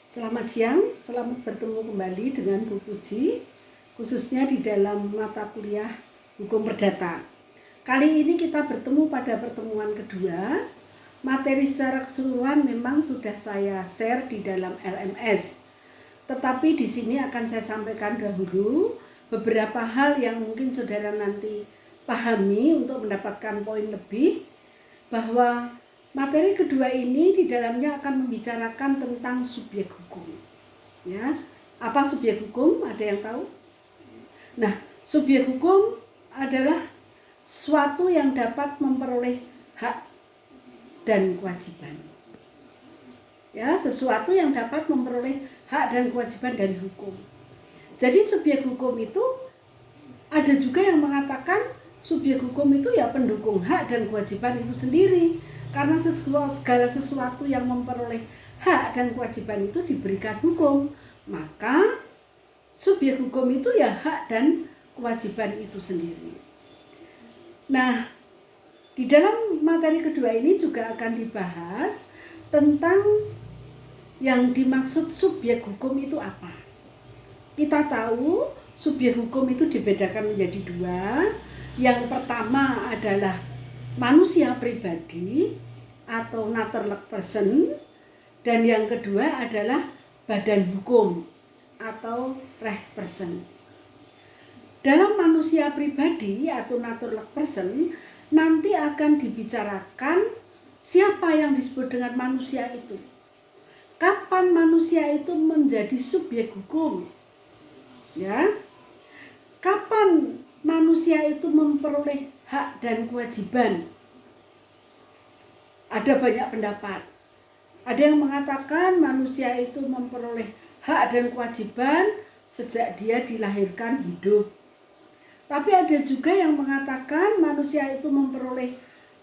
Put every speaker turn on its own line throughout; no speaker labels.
Selamat siang, selamat bertemu kembali dengan Bu Puji, khususnya di dalam mata kuliah Hukum Perdata. Kali ini kita bertemu pada pertemuan kedua. Materi secara keseluruhan memang sudah saya share di dalam LMS. Tetapi di sini akan saya sampaikan dahulu beberapa hal yang mungkin saudara nanti pahami untuk mendapatkan poin lebih, bahwa materi kedua ini di dalamnya akan membicarakan tentang subjek hukum. Ya, apa subjek hukum? Ada yang tahu? Nah, subjek hukum adalah suatu yang dapat memperoleh hak dan kewajiban. Ya, sesuatu yang dapat memperoleh hak dan kewajiban dari hukum. Jadi subjek hukum itu ada juga yang mengatakan subjek hukum itu ya pendukung hak dan kewajiban itu sendiri. Karena segala sesuatu yang memperoleh hak dan kewajiban itu diberikan hukum, maka subjek hukum itu ya hak dan kewajiban itu sendiri. Nah, di dalam materi kedua ini juga akan dibahas tentang yang dimaksud subjek hukum itu apa. Kita tahu subjek hukum itu dibedakan menjadi dua. Yang pertama adalah manusia pribadi atau natural person, dan yang kedua adalah badan hukum atau reh person. Dalam manusia pribadi atau natural person nanti akan dibicarakan siapa yang disebut dengan manusia itu. Kapan manusia itu menjadi subjek hukum? Ya. Kapan manusia itu memperoleh hak dan kewajiban? Ada banyak pendapat. Ada yang mengatakan manusia itu memperoleh hak dan kewajiban sejak dia dilahirkan hidup. Tapi ada juga yang mengatakan manusia itu memperoleh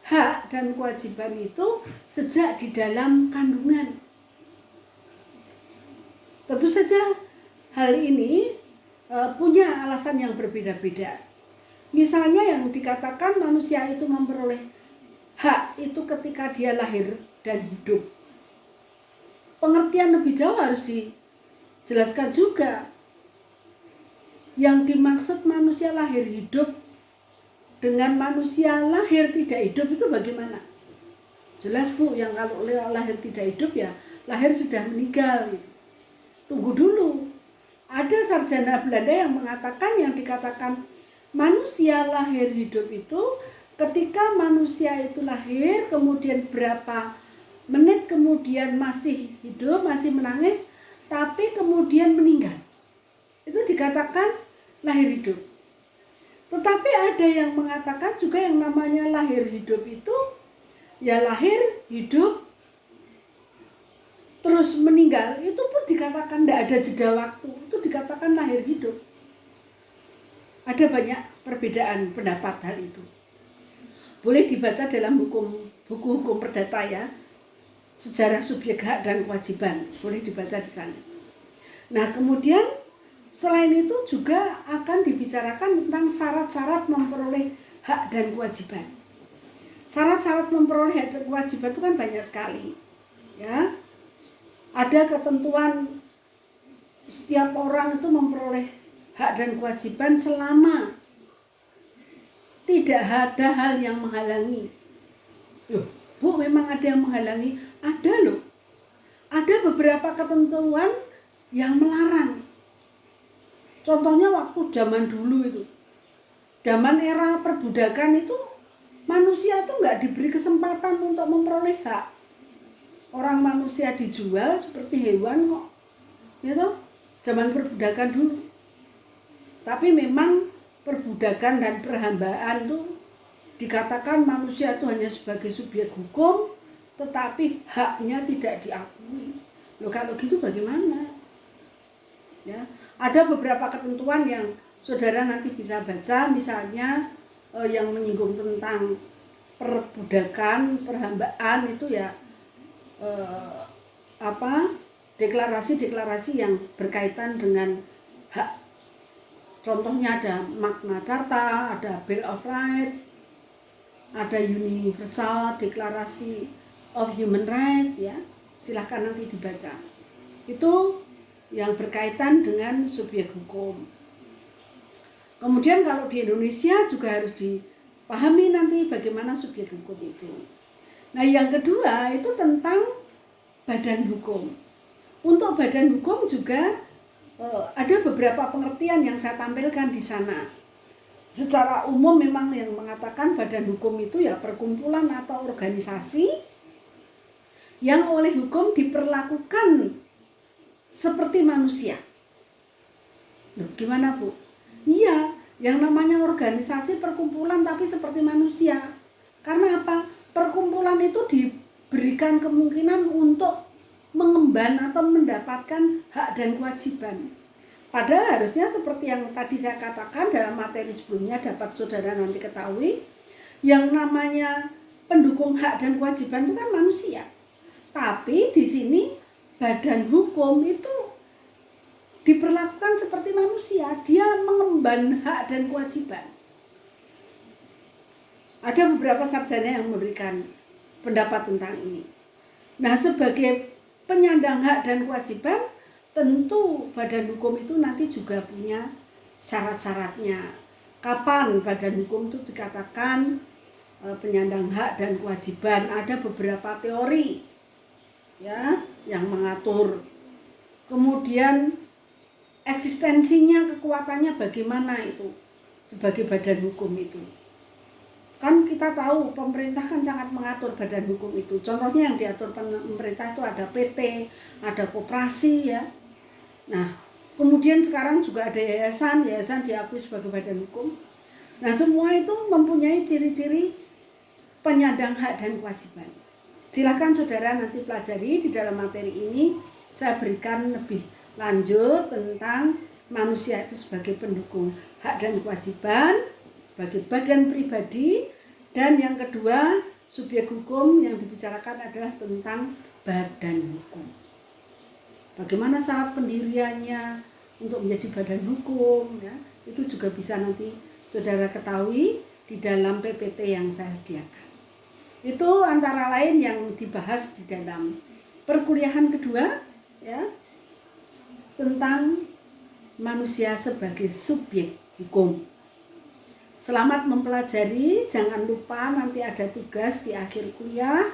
hak dan kewajiban itu sejak di dalam kandungan. Tentu saja hal ini punya alasan yang berbeda-beda. Misalnya yang dikatakan manusia itu memperoleh hak itu ketika dia lahir dan hidup. Pengertian lebih jauh harus dijelaskan juga. Yang dimaksud manusia lahir hidup dengan manusia lahir tidak hidup itu bagaimana? Jelas Bu, yang kalau lahir tidak hidup ya lahir sudah meninggal. Tunggu dulu. Ada sarjana Belanda yang mengatakan, yang dikatakan manusia lahir hidup itu ketika manusia itu lahir, kemudian berapa menit kemudian masih hidup, masih menangis, tapi kemudian meninggal. Itu dikatakan lahir hidup. Tetapi ada yang mengatakan juga yang namanya lahir hidup itu ya lahir, hidup, terus meninggal, itu pun dikatakan tidak ada jeda waktu, itu dikatakan lahir hidup. Ada banyak perbedaan pendapat hal itu. Boleh dibaca dalam buku hukum perdata ya, sejarah subjek hak dan kewajiban, boleh dibaca di sana. Nah, kemudian selain itu juga akan dibicarakan tentang syarat-syarat memperoleh hak dan kewajiban. Syarat-syarat memperoleh hak dan kewajiban itu kan banyak sekali, ya. Ada ketentuan setiap orang itu memperoleh hak dan kewajiban selama tidak ada hal yang menghalangi. Loh, Bu, memang ada yang menghalangi? Ada loh. Ada beberapa ketentuan yang melarang. Contohnya waktu zaman dulu itu. Zaman era perbudakan itu manusia itu nggak diberi kesempatan untuk memperoleh hak. Orang manusia dijual seperti hewan kok, gitu, zaman perbudakan dulu. Tapi memang perbudakan dan perhambaan itu dikatakan manusia itu hanya sebagai subjek hukum, tetapi haknya tidak diakui. Loh, kalau gitu bagaimana? Ya, ada beberapa ketentuan yang saudara nanti bisa baca, misalnya yang menyinggung tentang perbudakan, perhambaan itu ya. Deklarasi-deklarasi yang berkaitan dengan hak. Contohnya ada Magna Carta, ada Bill of Rights, ada Universal Declaration of Human Rights, ya. Silahkan nanti dibaca. Itu yang berkaitan dengan subjek hukum. Kemudian kalau di Indonesia juga harus dipahami nanti bagaimana subjek hukum itu. Nah, yang kedua itu tentang badan hukum. Untuk badan hukum juga ada beberapa pengertian yang saya tampilkan di sana. Secara umum memang yang mengatakan badan hukum itu ya perkumpulan atau organisasi yang oleh hukum diperlakukan seperti manusia. Loh, gimana Bu? Iya, yang namanya organisasi perkumpulan tapi seperti manusia. Karena apa? Perkumpulan itu diberikan kemungkinan untuk mengemban atau mendapatkan hak dan kewajiban. Padahal harusnya seperti yang tadi saya katakan dalam materi sebelumnya, dapat saudara nanti ketahui, yang namanya pendukung hak dan kewajiban itu kan manusia. Tapi di sini badan hukum itu diperlakukan seperti manusia, dia mengemban hak dan kewajiban. Ada beberapa sarjana yang memberikan pendapat tentang ini. Nah, sebagai penyandang hak dan kewajiban, tentu badan hukum itu nanti juga punya syarat-syaratnya. Kapan badan hukum itu dikatakan penyandang hak dan kewajiban? Ada beberapa teori ya yang mengatur. Kemudian eksistensinya, kekuatannya bagaimana itu sebagai badan hukum itu. Kan kita tahu pemerintah kan sangat mengatur badan hukum itu. Contohnya yang diatur pemerintah itu ada PT, ada koperasi ya. Nah, kemudian sekarang juga ada yayasan diakui sebagai badan hukum. Nah, semua itu mempunyai ciri-ciri penyandang hak dan kewajiban. Silakan saudara nanti pelajari di dalam materi ini. Saya berikan lebih lanjut tentang manusia itu sebagai pendukung hak dan kewajiban, sebagai badan pribadi, dan yang kedua subjek hukum yang dibicarakan adalah tentang badan hukum. Bagaimana syarat pendiriannya untuk menjadi badan hukum ya, itu juga bisa nanti saudara ketahui di dalam PPT yang saya sediakan. Itu antara lain yang dibahas di dalam perkuliahan kedua ya, tentang manusia sebagai subjek hukum. Selamat mempelajari, jangan lupa nanti ada tugas di akhir kuliah,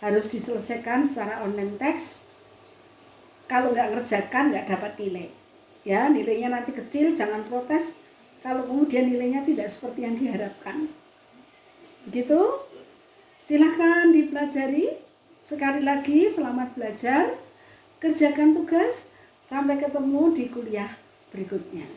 harus diselesaikan secara online text. Kalau nggak ngerjakan nggak dapat nilai. Ya, nilainya nanti kecil, jangan protes kalau kemudian nilainya tidak seperti yang diharapkan. Begitu? Silahkan dipelajari. Sekali lagi, selamat belajar. Kerjakan tugas. Sampai ketemu di kuliah berikutnya.